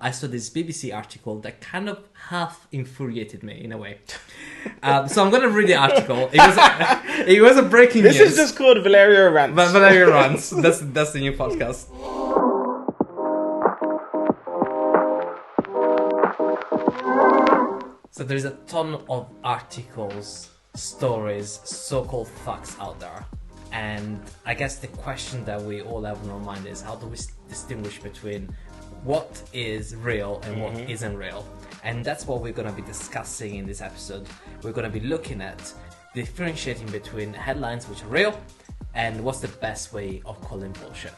I saw this BBC article that kind of half infuriated me in a way. So I'm going to read the article. It was a breaking news. This is just called Valerio Rants. Valerio Rants. That's the new podcast. So there's a ton of articles, stories, so-called facts out there. And I guess the question that we all have in our mind is, how do we distinguish between what is real and what isn't real? And that's what we're going to be discussing in this episode. We're going to be looking at differentiating between headlines which are real and what's the best way of calling bullshit.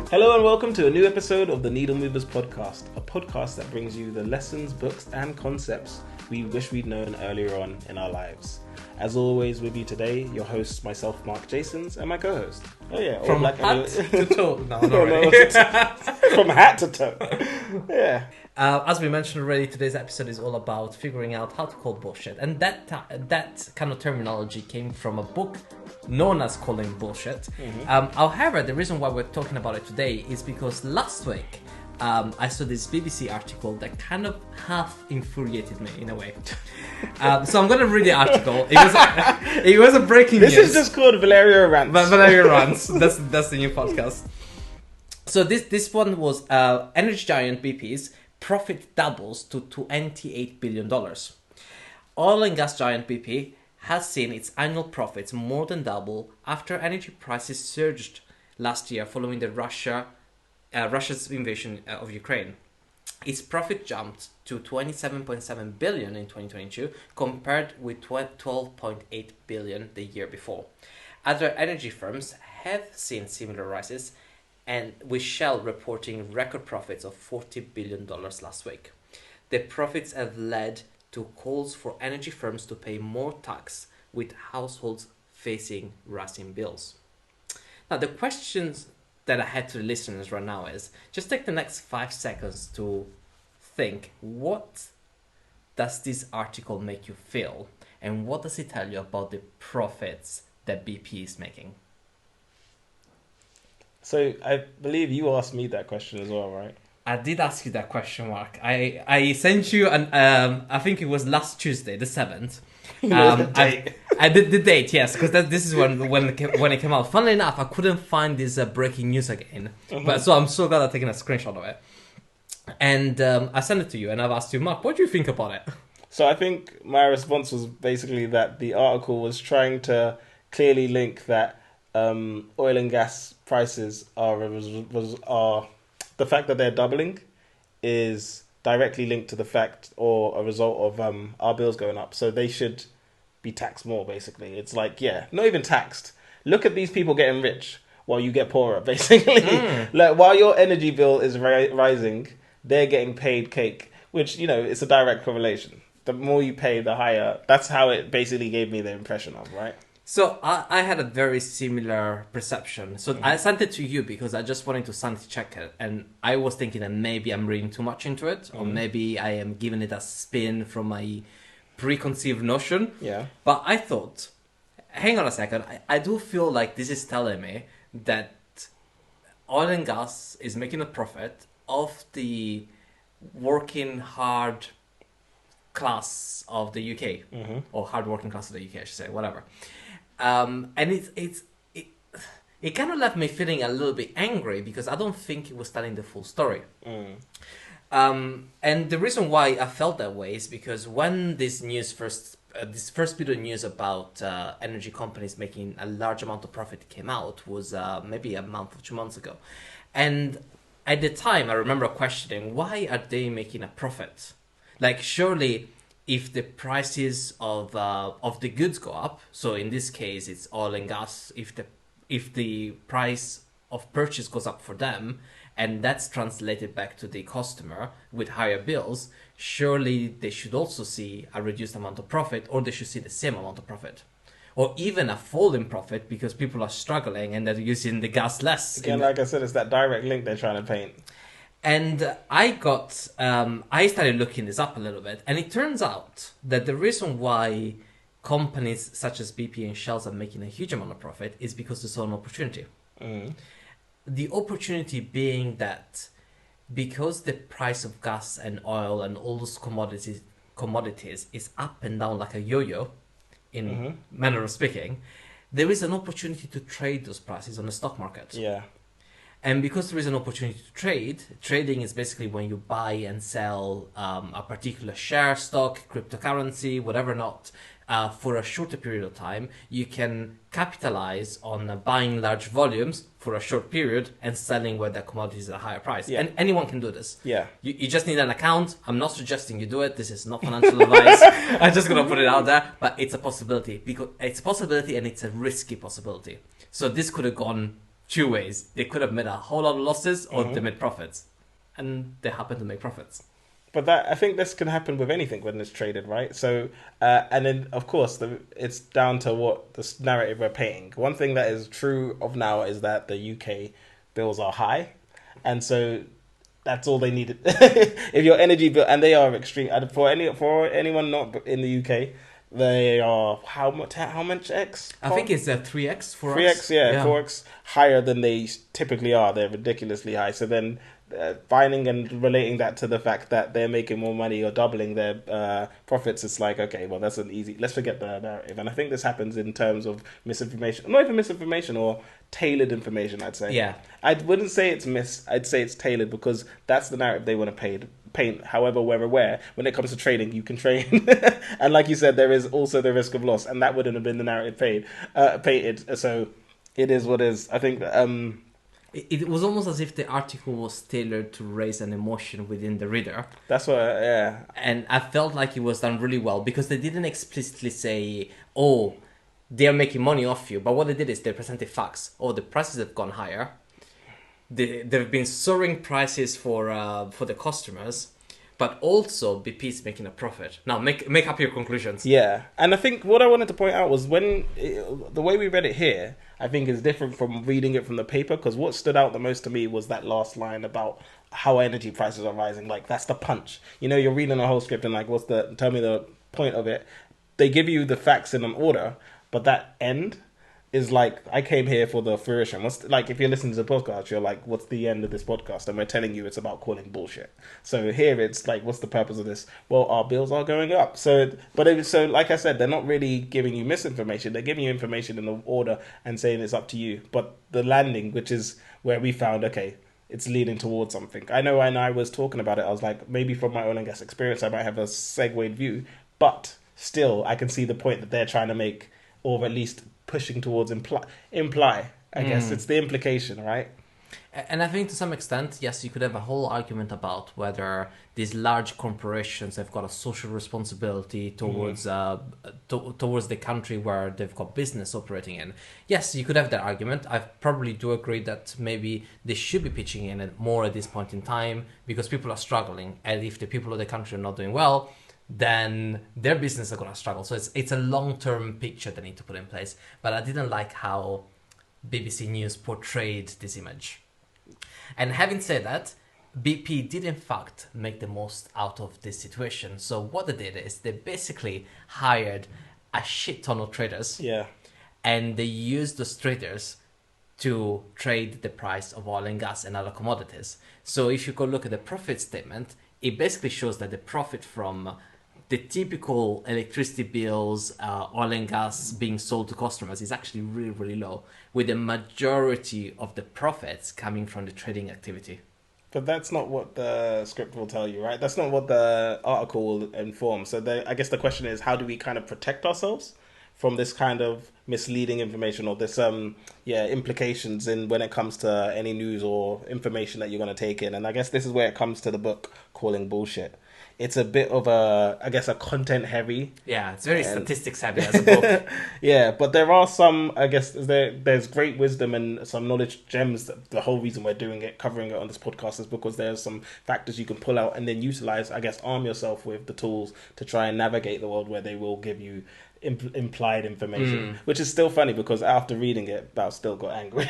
Hello and welcome to a new episode of the Needle Movers podcast, a podcast that brings you the lessons, books and concepts we wish we'd known earlier on in our lives. As always, with you today, your hosts, myself, Mark Jasons, and my co-host. Oh yeah, from black hat to toe. No, not really. From hat to toe. Yeah. As we mentioned already, today's episode is all about figuring out how to call bullshit, and that kind of terminology came from a book known as Calling Bullshit. However, the reason why we're talking about it today is because last week I saw this BBC article that kind of half infuriated me in a way. So I'm going to read the article. It was a breaking news. This is just called Valerio Rants. Valerio Rants. That's the new podcast. So this one was energy giant BP's profit doubles to $28 billion. Oil and gas giant BP has seen its annual profits more than double after energy prices surged last year following the Russia's invasion of Ukraine. Its profit jumped to $27.7 billion in 2022 compared with $12.8 billion the year before. Other energy firms have seen similar rises, and with Shell reporting record profits of $40 billion last week. The profits have led to calls for energy firms to pay more tax, with households facing rising bills. Now, the questions that I had to the listeners right now is, just take the next 5 seconds to think, what does this article make you feel? And what does it tell you about the profits that BP is making? So I believe you asked me that question as well, right? I did ask you that question, Mark. I sent you I think it was last Tuesday, the 7th. The date. I did the date, yes, because this is when it came out. Funnily enough, I couldn't find this breaking news again, but so I'm so glad I've taken a screenshot of it. And I sent it to you, and I've asked you, Mark, what do you think about it? So I think my response was basically that the article was trying to clearly link that oil and gas prices are the fact that they're doubling is directly linked to the fact or a result of our bills going up. So they should be taxed more, basically. It's like, yeah, not even taxed. Look at these people getting rich while you get poorer, basically. Like, while your energy bill is rising, they're getting paid cake, which, you know, it's a direct correlation. The more you pay, the higher. That's how it basically gave me the impression of, right? So I had a very similar perception. So I sent it to you because I just wanted to sanity check it. And I was thinking that maybe I'm reading too much into it. Or maybe I am giving it a spin from my preconceived notion. Yeah. But I thought, hang on a second. I do feel like this is telling me that oil and gas is making a profit of the working hard class of the UK. Or hard working class of the UK, I should say, whatever. And it kind of left me feeling a little bit angry because I don't think it was telling the full story. And the reason why I felt that way is because when this first bit of news about energy companies making a large amount of profit came out was maybe a month or 2 months ago. And at the time, I remember questioning, why are they making a profit? Like, surely, if the prices of the goods go up, so in this case it's oil and gas, if the price of purchase goes up for them, and that's translated back to the customer with higher bills, surely they should also see a reduced amount of profit, or they should see the same amount of profit. Or even a fall in profit because people are struggling and they're using the gas less. Again, like I said, it's that direct link they're trying to paint. And I started looking this up a little bit, and it turns out that the reason why companies such as BP and Shells are making a huge amount of profit is because they saw an opportunity. The opportunity being that because the price of gas and oil and all those commodities is up and down like a yo-yo, in manner of speaking, there is an opportunity to trade those prices on the stock market. Yeah. And because there is an opportunity to trading is basically when you buy and sell a particular share, stock, cryptocurrency, whatever not, for a shorter period of time, you can capitalize on buying large volumes for a short period and selling where the commodity is at a higher price. Yeah. And anyone can do this. Yeah. You just need an account. I'm not suggesting you do it. This is not financial advice. I'm just going to put it out there. But it's a possibility. Because it's a possibility and it's a risky possibility. So this could have gone two ways. They could have made a whole lot of losses or they made profits. And they happen to make profits. But I think this can happen with anything when it's traded, right? So, and then of course, it's down to what the narrative we're painting. One thing that is true of now is that the UK bills are high, and so that's all they needed. If your energy bill, and they are extreme, and for anyone not in the UK, they are how much X? I think it's a 3x, 4x. 3x, yeah, 4x higher than they typically are. They're ridiculously high. So then finding and relating that to the fact that they're making more money or doubling their profits, it's like, okay, well, that's an easy, let's forget the narrative. And I think this happens in terms of misinformation, not even misinformation, or tailored information, I'd say. Yeah. I wouldn't say it's I'd say it's tailored, because that's the narrative they want to paint. However, we're aware when it comes to trading, you can trade. And like you said, there is also the risk of loss, and that wouldn't have been the narrative painted. So it is what is. I think it was almost as if the article was tailored to raise an emotion within the reader. That's what, yeah. And I felt like it was done really well, because they didn't explicitly say, oh, they're making money off you. But what they did is they presented facts. Oh, the prices have gone higher. There have been soaring prices for the customers, but also BP is making a profit. Now, make up your conclusions. Yeah, and I think what I wanted to point out was the way we read it here, I think is different from reading it from the paper, because what stood out the most to me was that last line about how energy prices are rising. Like, that's the punch. You know, you're reading a whole script and like, tell me the point of it. They give you the facts in an order, but that end is like, I came here for the fruition. Like, if you're listening to the podcast, you're like, what's the end of this podcast? And we're telling you it's about calling bullshit. So here it's like, what's the purpose of this? Well, our bills are going up. So like I said, they're not really giving you misinformation. They're giving you information in the order and saying it's up to you. But the landing, which is where we found, okay, it's leading towards something. I know when I was talking about it, I was like, maybe from my oil and gas experience, I might have a segued view. But still, I can see the point that they're trying to make, or at least pushing towards imply. I guess it's the implication, right? And I think to some extent, yes, you could have a whole argument about whether these large corporations have got a social responsibility towards towards the country where they've got business operating in. Yes, you could have that argument. I probably do agree that maybe they should be pitching in more at this point in time, because people are struggling, and if the people of the country are not doing well, then their business are going to struggle. So it's a long-term picture they need to put in place. But I didn't like how BBC News portrayed this image. And having said that, BP did in fact make the most out of this situation. So what they did is they basically hired a shit ton of traders. Yeah. And they used those traders to trade the price of oil and gas and other commodities. So if you go look at the profit statement, it basically shows that the profit from the typical electricity bills, oil and gas being sold to customers is actually really, really low, with the majority of the profits coming from the trading activity. But that's not what the script will tell you, right? That's not what the article will inform. So I guess the question is, how do we kind of protect ourselves from this kind of misleading information, or this implications in when it comes to any news or information that you're going to take in? And I guess this is where it comes to the book Calling Bullshit. It's a bit of a content heavy. Yeah, it's very statistics heavy as a book. Yeah, but there are some, I guess, there's great wisdom and some knowledge gems. The whole reason we're covering it on this podcast, is because there's some factors you can pull out and then utilize, I guess, arm yourself with the tools to try and navigate the world, where they will give you implied information, which is still funny because after reading it, Bao still got angry.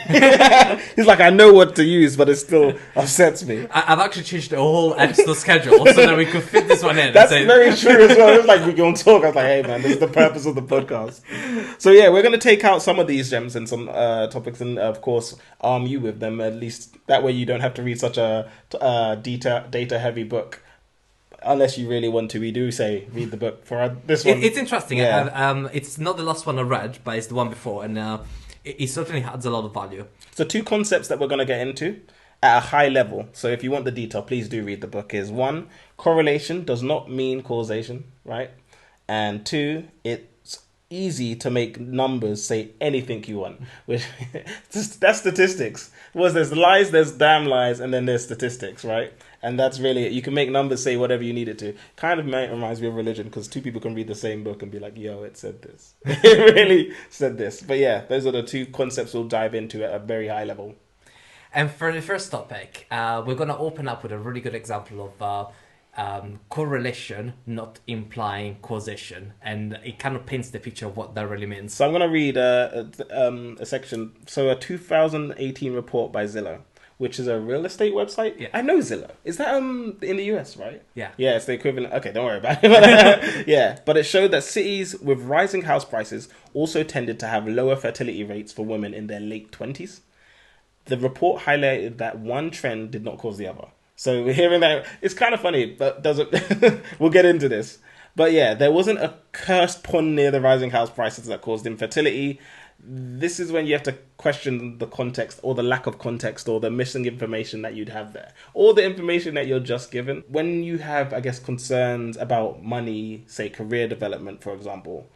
He's like, I know what to use, but it still upsets me. I've actually changed the whole episode schedule so that we could fit this one in. That's very true as well. It's like we can talk. I was like, hey man, this is the purpose of the podcast. So yeah, we're going to take out some of these gems and some topics, and of course arm you with them, at least that way you don't have to read such a data heavy book. Unless you really want to, we do say read the book for this one. It's interesting. Yeah. It's not the last one I read, but it's the one before, and it certainly adds a lot of value. So 2 concepts that we're going to get into at a high level. So if you want the detail, please do read the book. Is 1, correlation does not mean causation, right? And 2, it's easy to make numbers say anything you want. Which that's statistics. There's lies, there's damn lies, and then there's statistics, right? And that's really it. You can make numbers say whatever you need it to. Kind of reminds me of religion, because 2 people can read the same book and be like, yo, it said this. It really said this. But yeah, those are the 2 concepts we'll dive into at a very high level. And for the first topic, we're going to open up with a really good example of correlation not implying causation. And it kind of paints the picture of what that really means. So I'm going to read a section. So a 2018 report by Zillow, which is a real estate website. Yeah. I know Zillow. Is that in the US, right? Yeah. Yeah, it's the equivalent. Okay, don't worry about it. Yeah, but it showed that cities with rising house prices also tended to have lower fertility rates for women in their late 20s. The report highlighted that one trend did not cause the other. So hearing that, it's kind of funny, but doesn't. We'll get into this. But yeah, there wasn't a cursed pond near the rising house prices that caused infertility. This is when you have to question the context or the lack of context or the missing information that you'd have there, or the information that you're just given. When you have, I guess, concerns about money, say career development, for example,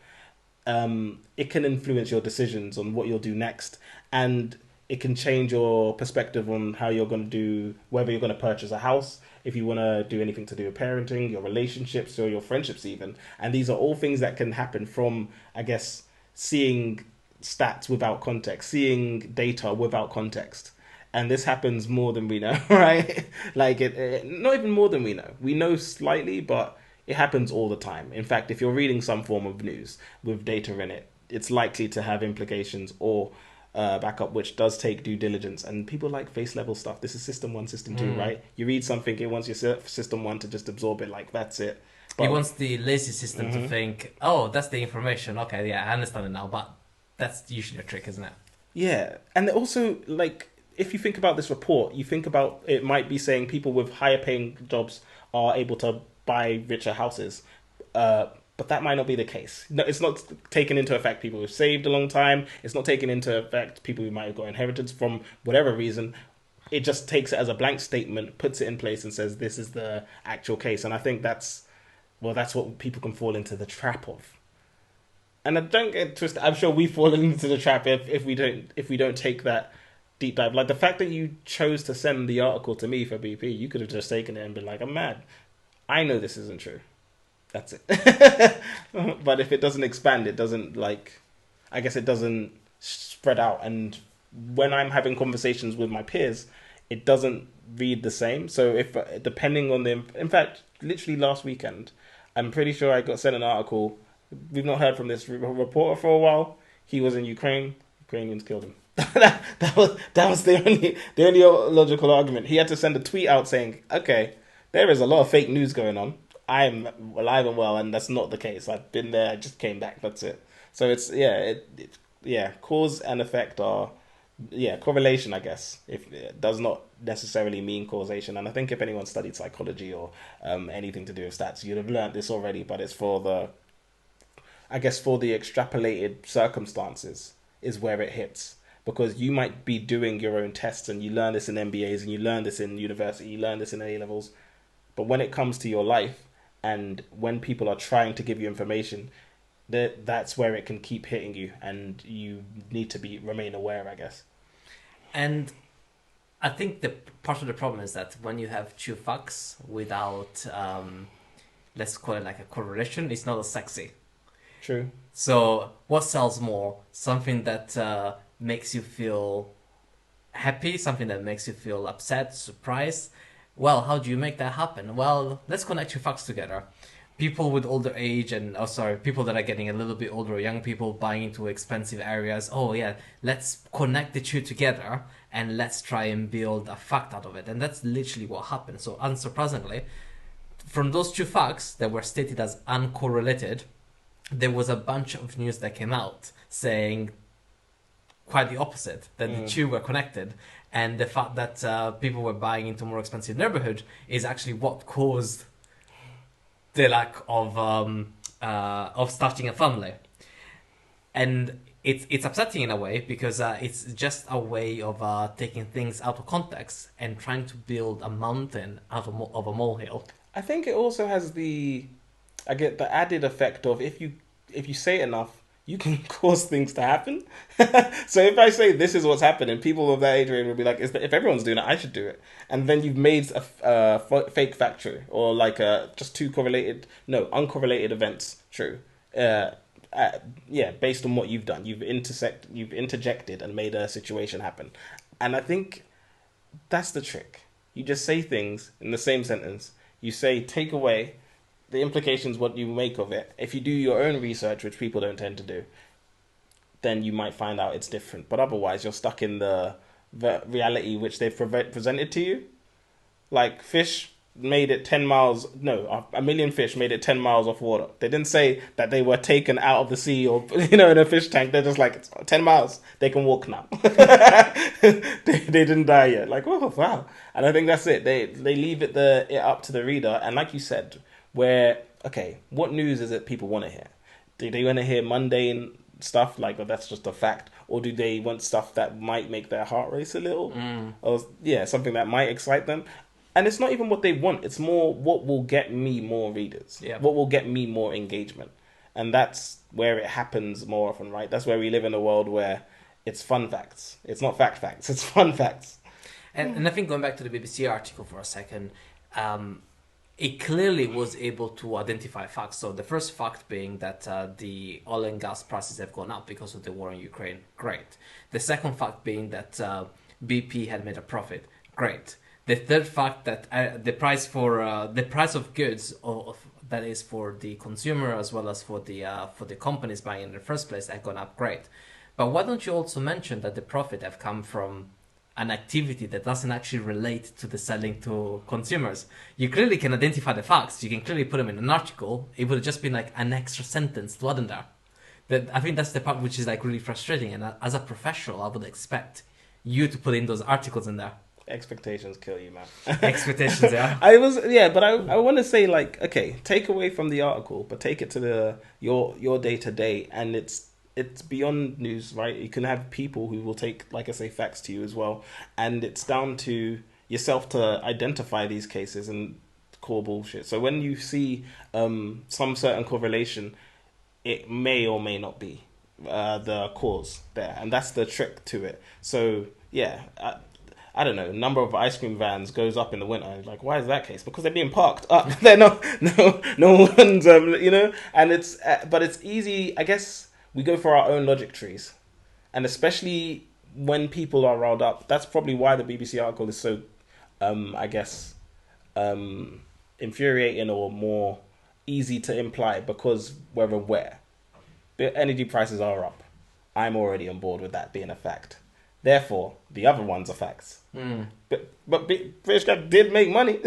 it can influence your decisions on what you'll do next, and it can change your perspective on how you're going to do, whether you're going to purchase a house, if you want to do anything to do with parenting, your relationships, or your friendships even. And these are all things that can happen from, I guess, seeing stats without context, seeing data without context. And this happens more than we know, right? Like, not even more than we know. We know slightly, but it happens all the time. In fact, if you're reading some form of news with data in it, it's likely to have implications or backup, which does take due diligence. And people like face level stuff. This is system 1, system 2, right? You read something, it wants your system 1 to just absorb it, like that's it. But it wants the lazy system to think, oh, that's the information. Okay, yeah, I understand it now, but that's usually a trick, isn't it? Yeah. And also, like, if you think about this report, you think about it might be saying people with higher paying jobs are able to buy richer houses. But that might not be the case. No, it's not taken into effect people who've saved a long time. It's not taken into effect people who might have got inheritance from whatever reason. It just takes it as a blank statement, puts it in place and says this is the actual case. And I think that's what people can fall into the trap of. And I don't get twisted. I'm sure we've fallen into the trap if we don't take that deep dive. Like the fact that you chose to send the article to me for BP, you could have just taken it and been like, I'm mad. I know this isn't true. That's it. But if it doesn't expand, it doesn't I guess it doesn't spread out. And when I'm having conversations with my peers, it doesn't read the same. So if depending on in fact, literally last weekend, I'm pretty sure I got sent an article. We've not heard from this reporter for a while. He was in Ukraine. Ukrainians killed him. that was the only logical argument. He had to send a tweet out saying, okay, there is a lot of fake news going on. I'm alive and well, and that's not the case. I've been there, I just came back, that's it. So it's, cause and effect are, correlation, I guess. If it does not necessarily mean causation. And I think if anyone studied psychology or anything to do with stats, you'd have learned this already, but it's for the extrapolated circumstances is where it hits. Because you might be doing your own tests, and you learn this in MBAs, and you learn this in university, you learn this in A-levels. But when it comes to your life, and when people are trying to give you information, that's where it can keep hitting you, and you need to remain aware, I guess. And I think the part of the problem is that when you have 2 facts without, let's call it like a correlation, it's not as sexy. True. So what sells more? Something that makes you feel happy, something that makes you feel upset, surprised. Well, how do you make that happen? Well, let's connect 2 facts together. people with older age and people that are getting a little bit older, young people buying into expensive areas. Oh yeah, let's connect the two together and let's try and build a fact out of it. And that's literally what happened. So unsurprisingly, from those two facts that were stated as uncorrelated, there was a bunch of news that came out saying quite the opposite, that the two were connected, and the fact that people were buying into more expensive neighborhood is actually what caused the lack of starting a family. And it's upsetting in a way because it's just a way of taking things out of context and trying to build a mountain out of a molehill. I think it also has the added effect of if you say enough, you can cause things to happen. So if I say this is what's happening, people of that age range will be like, if everyone's doing it, I should do it. And then you've made a fake fact true, or like just two uncorrelated events true. Based on what you've done, you've interjected and made a situation happen. And I think that's the trick. You just say things in the same sentence. You say take away the implications, what you make of it. If you do your own research, which people don't tend to do, then you might find out it's different. But otherwise, you're stuck in the reality which they've presented to you. Like fish made it 10 miles, a million fish made it 10 miles off water. They didn't say that they were taken out of the sea or, in a fish tank. They're just like, it's 10 miles, they can walk now. they didn't die yet. Like, oh, wow. And I think that's it. They leave it up to the reader. And like you said, what news is it people want to hear? Do they want to hear mundane stuff like that's just a fact, or do they want stuff that might make their heart race a little, or something that might excite them? And it's not even what they want; it's more what will get me more readers, what will get me more engagement, and that's where it happens more often, right? That's where we live in a world where it's fun facts. It's not facts; it's fun facts. And I think going back to the BBC article for a second. It clearly was able to identify facts. So the first fact being that the oil and gas prices have gone up because of the war in Ukraine. Great. The second fact being that BP had made a profit. Great. The third fact that the price of goods that is for the consumer as well as for the companies buying in the first place had gone up. Great. But why don't you also mention that the profit have come from an activity that doesn't actually relate to the selling to consumers? You clearly can identify the facts. You can clearly put them in an article. It would have just been like an extra sentence to add in there. I think that's the part which is like really frustrating. And as a professional, I would expect you to put in those articles in there. Expectations kill you, man. Expectations, yeah. But I want to say like, okay, take away from the article, but take it to your day to day, and it's beyond news, right? You can have people who will take, like I say, facts to you as well. And it's down to yourself to identify these cases and call bullshit. So when you see some certain correlation, it may or may not be the cause there. And that's the trick to it. So, I don't know, number of ice cream vans goes up in the winter. Like, why is that case? Because they're being parked up. They're no one's, and but it's easy, I guess. We go for our own logic trees. And especially when people are riled up, that's probably why the BBC article is so, infuriating or more easy to imply, because we're aware. The energy prices are up. I'm already on board with that being a fact. Therefore, the other ones are facts. But British Gas did make money.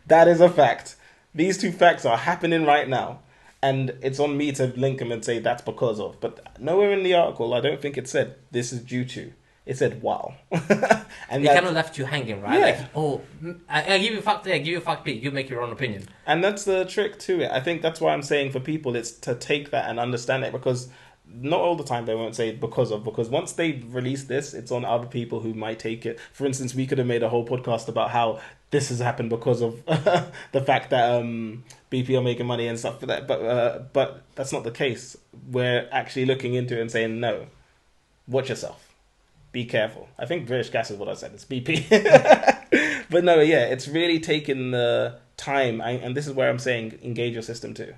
That is a fact. These two facts are happening right now. And it's on me to link them and say that's because of. But nowhere in the article, I don't think it said this is due to. It said wow. And it kind of left you hanging, right? Yeah. Like, I give you fact A, I give you fact B. You make your own opinion. And that's the trick to it. I think that's why I'm saying for people, it's to take that and understand it, because not all the time they won't say because once they release this, it's on other people who might take it. For instance, we could have made a whole podcast about how this has happened because of the fact that BP are making money and stuff for that, but that's not the case. We're actually looking into it and saying, no, watch yourself, be careful. I think British Gas is what I said, it's BP. But no, it's really taking the time, and this is where I'm saying engage your system too.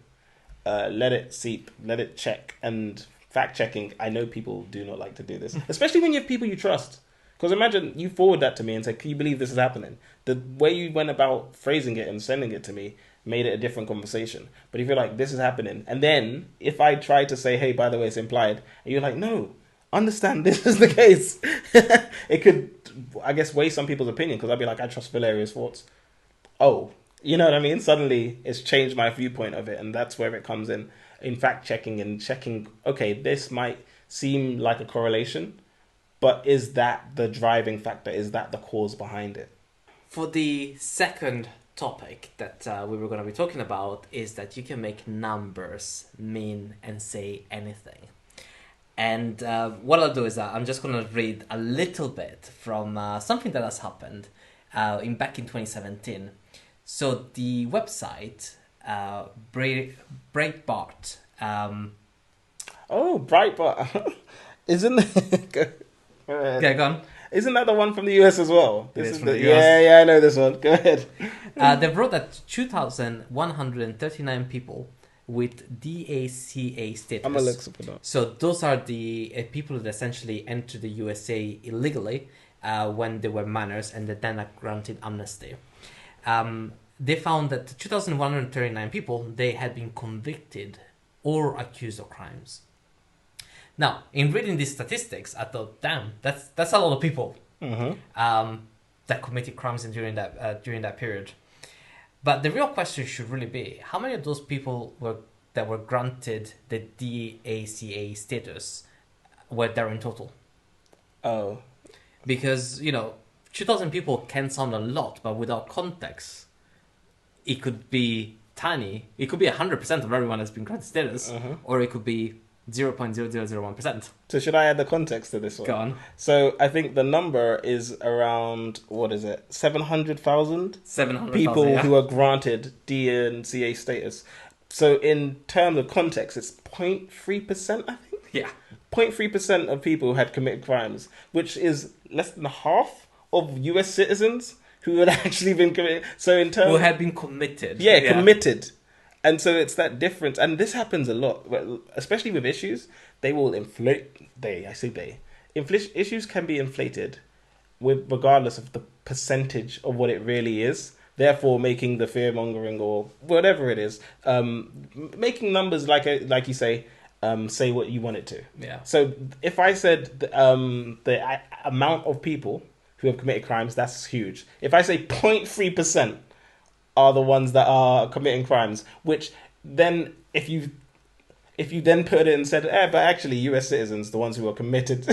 Let it seep, let it check. And fact checking, I know people do not like to do this, especially when you have people you trust. Because imagine you forward that to me and say, can you believe this is happening? The way you went about phrasing it and sending it to me made it a different conversation. But if you're like, this is happening, and then if I try to say, hey, by the way, it's implied, and you're like, no, understand this is the case, it could, I guess, weigh some people's opinion, because I'd be like, I trust Valerio's thoughts. Oh, you know what I mean? Suddenly it's changed my viewpoint of it, and that's where it comes in fact checking and checking, okay, this might seem like a correlation, but is that the driving factor? Is that the cause behind it? For the second topic that we were going to be talking about is that you can make numbers mean and say anything. And what I'll do is I'm just going to read a little bit from something that has happened back in 2017. So the website Breitbart. Breitbart. Isn't it? Yeah, go on. Isn't that the one from the US as well? It is from the the US. Yeah, I know this one. Go ahead. They wrote that 2,139 people with DACA status. I'm gonna look for that. So those are the people that essentially entered the USA illegally when they were minors, and they then are granted amnesty. They found that 2,139 people, they had been convicted or accused of crimes. Now, in reading these statistics, I thought, damn, that's a lot of people that committed crimes during that period. But the real question should really be, how many of those people that were granted the DACA status were there in total? Oh. Because, 2,000 people can sound a lot, but without context, it could be tiny. It could be 100% of everyone has been granted status, or it could be 0.0001%. So should I add the context to this one? Go on. So I think the number is around, 700,000? 700,000 people who are granted DNCA status. So in terms of context, it's 0.3%, I think? Yeah. 0.3% of people had committed crimes, which is less than half of US citizens who had actually been committed. So in terms... Who had been committed. Yeah, committed. And so it's that difference. And this happens a lot, especially with issues. They will inflate... Issues can be inflated regardless of the percentage of what it really is. Therefore, making the fear-mongering or whatever it is, making numbers, like you say what you want it to. Yeah. So if I said the amount of people who have committed crimes, that's huge. If I say 0.3% are the ones that are committing crimes, which then if you then put it and said, but actually US citizens, the ones who are committed,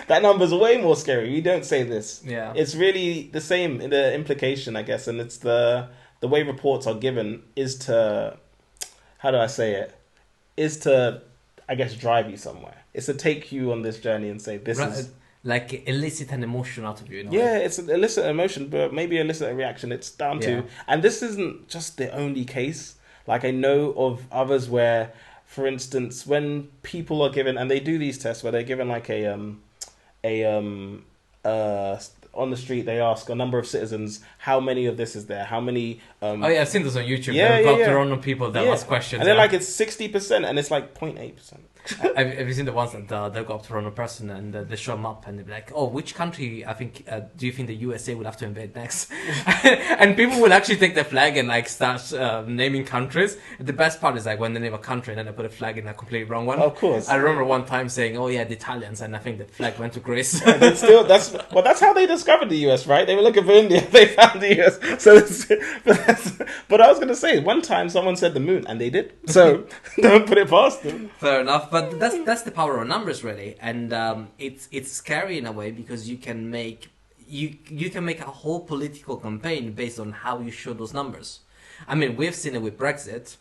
that number's way more scary. We don't say this. Yeah. It's really the same in the implication, I guess, and it's the way reports are given is to, how do I say it? Is to, I guess, drive you somewhere. It's to take you on this journey and say, this is... Like elicit an emotion out of you. Yeah, it's an elicit emotion, but maybe elicit a reaction. It's down to... And this isn't just the only case. Like, I know of others where, for instance, when people are given... And they do these tests where they're given like on the street, they ask a number of citizens, how many of this is there? How many... I've seen this on YouTube. Yeah, They've got their own people that ask questions. And they're like, it's 60%, and it's like 0.8%. Have you seen the ones that they'll go up to a person and they show them up and they'll be like, oh, which country do you think the USA would have to invade next? And people will actually take the flag and like start naming countries. The best part is like when they name a country and then they put a flag in a completely wrong one. Of course. I remember one time saying, oh yeah, the Italians, and I think the flag went to Greece. That's how they discovered the US, right? They were looking for India, they found the US. But I was going to say, one time someone said the moon, and they did. So don't put it past them. Fair enough. But that's the power of numbers, really, and it's scary in a way because you can make a whole political campaign based on how you show those numbers. I mean, we've seen it with Brexit,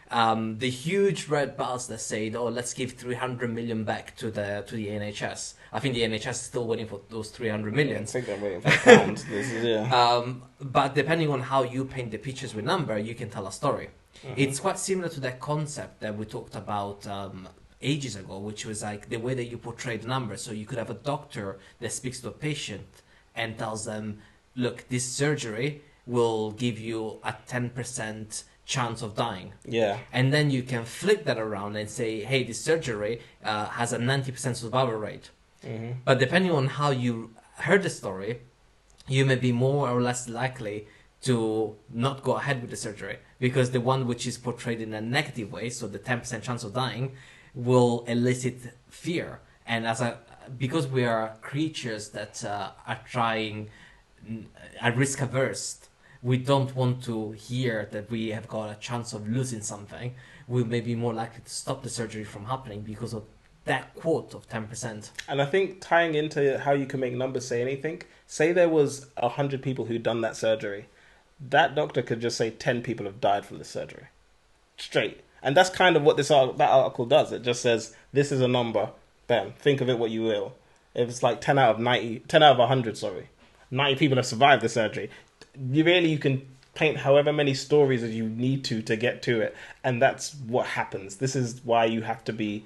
the huge red bars that said, "Oh, let's give 300 million back to the NHS." I think the NHS is still waiting for those 300 million. I think they're waiting for pounds. But depending on how you paint the pictures with number, you can tell a story. It's quite similar to that concept that we talked about ages ago, which was like the way that you portrayed numbers. So you could have a doctor that speaks to a patient and tells them, look, this surgery will give you a 10% chance of dying. Yeah. And then you can flip that around and say, hey, this surgery has a 90% survival rate. But depending on how you heard the story, you may be more or less likely to not go ahead with the surgery, because the one which is portrayed in a negative way, so the 10% chance of dying, will elicit fear. And because we are creatures that are trying, are risk averse, we don't want to hear that we have got a chance of losing something. We may be more likely to stop the surgery from happening because of that quote of 10%. And I think tying into how you can make numbers say anything, say there was 100 people who'd done that surgery, that doctor could just say 10 people have died from the surgery. Straight. And that's kind of what that article does. It just says, this is a number. Bam. Think of it what you will. If it's like 10 out of 100, 90 people have survived the surgery. You can paint however many stories as you need to get to it. And that's what happens. This is why you have to be...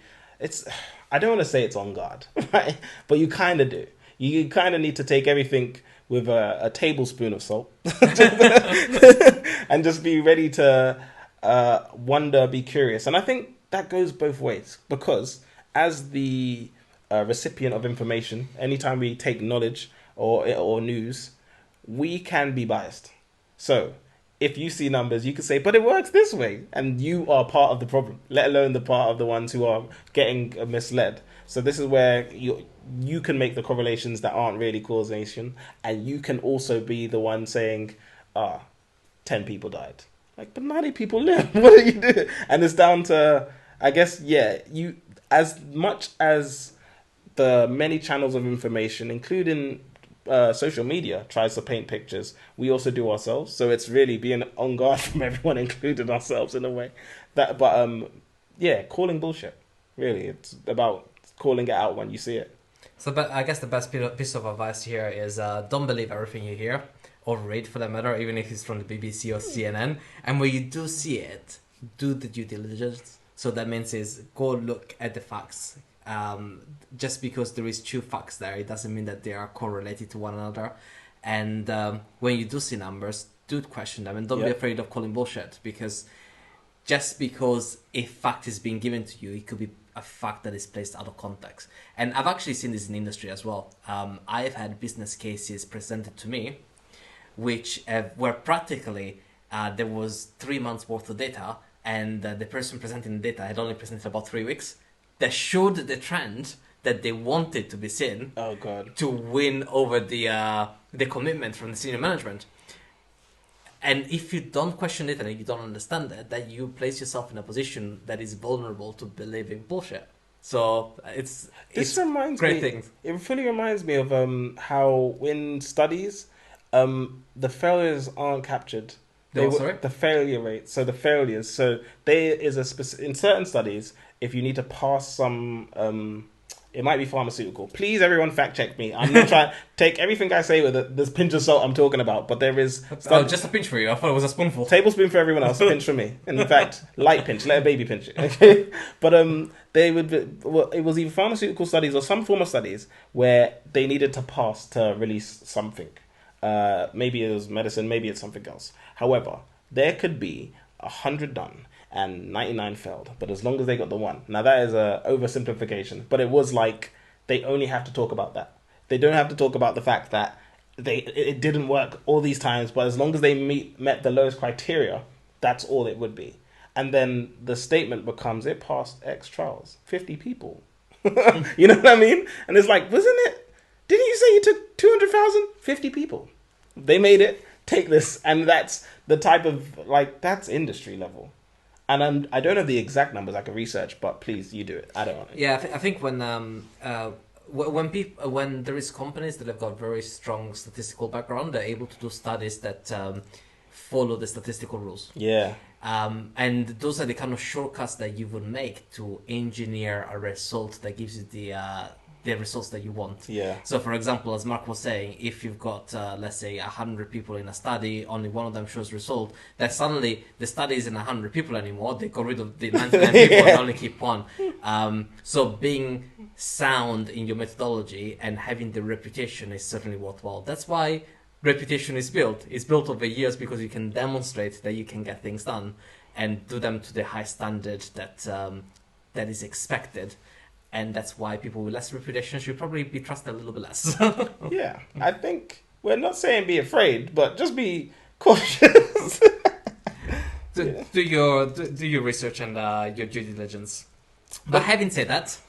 I don't want to say it's on guard, right? But you kind of do. You kind of need to take everything with a tablespoon of salt and just be ready to wonder, be curious. And I think that goes both ways, because as the recipient of information, anytime we take knowledge or news, we can be biased. So if you see numbers, you can say, but it works this way. And you are part of the problem, let alone the part of the ones who are getting misled. So this is where you can make the correlations that aren't really causation. And you can also be the one saying, 10 people died. Like, but 90 people live. What do you do? And it's down to, I guess, you, as much as the many channels of information, including social media, tries to paint pictures, we also do ourselves. So it's really being on guard from everyone, including ourselves in a way. Calling bullshit. Really, it's about calling it out when you see it. So, but I guess the best piece of advice here is don't believe everything you hear or read, for that matter, even if it's from the BBC or CNN. And when you do see it, do the due diligence. So that means is go look at the facts. Just because there is two facts there, it doesn't mean that they are correlated to one another. And when you do see numbers, do question them, and don't be afraid of calling bullshit, because just because a fact is being given to you, it could be a fact that is placed out of context. And I've actually seen this in industry as well. I've had business cases presented to me which were practically there was 3 months worth of data, and the person presenting the data had only presented about 3 weeks. That showed the trend that they wanted to be seen. Oh God! To win over the commitment from the senior management. And if you don't question it and you don't understand it, that you place yourself in a position that is vulnerable to believing bullshit. So it's great things. It fully reminds me of how in studies, the failures aren't captured. The failure rate. So the failures. So there is in certain studies, if you need to pass some, it might be pharmaceutical. Please, everyone, fact check me. I'm not trying to take everything I say with this pinch of salt I'm talking about, but there is... just a pinch for you. I thought it was a spoonful. Tablespoon for everyone else, a pinch for me. And in fact, light pinch. Let a baby pinch it. Okay? But it was either pharmaceutical studies or some form of studies where they needed to pass to release something. Maybe it was medicine, maybe it's something else. However, there could be 100 done and 99 failed, but as long as they got the one. Now that is a oversimplification, but it was like they only have to talk about that. They don't have to talk about the fact that it didn't work all these times, but as long as they met the lowest criteria, that's all it would be. And then the statement becomes, it passed X trials, 50 people. You know what I mean? And it's like, wasn't it? Didn't you say you took 200,000? 50 people. They made it. Take this. And that's the type of, that's industry level. And I don't know the exact numbers I can research, but please, you do it. I don't know. Yeah, I think when there is companies that have got very strong statistical background, they're able to do studies that follow the statistical rules. Yeah. And those are the kind of shortcuts that you would make to engineer a result that gives you the results that you want. Yeah. So, for example, as Mark was saying, if you've got, let's say, 100 people in a study, only one of them shows result, then suddenly the study isn't 100 people anymore. They got rid of the 99 people and only keep one. So being sound in your methodology and having the reputation is certainly worthwhile. That's why reputation is built. It's built over years because you can demonstrate that you can get things done and do them to the high standard that is expected. And that's why people with less reputation should probably be trusted a little bit less. Yeah, I think we're not saying be afraid, but just be cautious. Do your research and your due diligence. But having said that,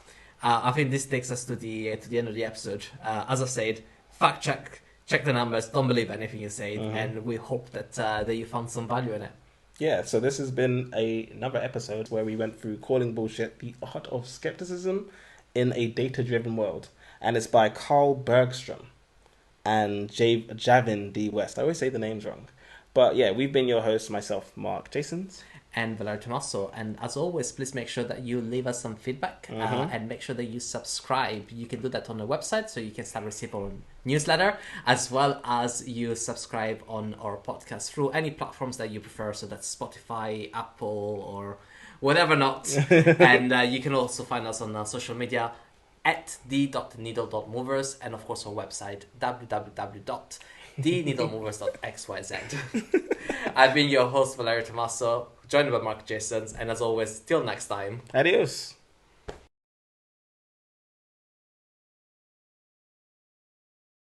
I think this takes us to the end of the episode. As I said, fact check the numbers. Don't believe anything you say, and we hope that you found some value in it. Yeah, so this has been another episode where we went through Calling Bullshit, the Art of Skepticism in a Data-Driven World. And it's by Carl Bergstrom and Jevin D. West. I always say the names wrong. But yeah, we've been your hosts, myself, Mark Jasons. And Valerio Tommaso. And as always, please make sure that you leave us some feedback and make sure that you subscribe. You can do that on the website, so you can start receiving our newsletter, as well as you subscribe on our podcast through any platforms that you prefer. So that's Spotify, Apple, or whatever not. And you can also find us on social media at the.needle.movers, and of course our website www.theneedlemovers.xyz. I've been your host Valerio Tommaso, joined by Mark Jasons, and as always, till next time. Adios.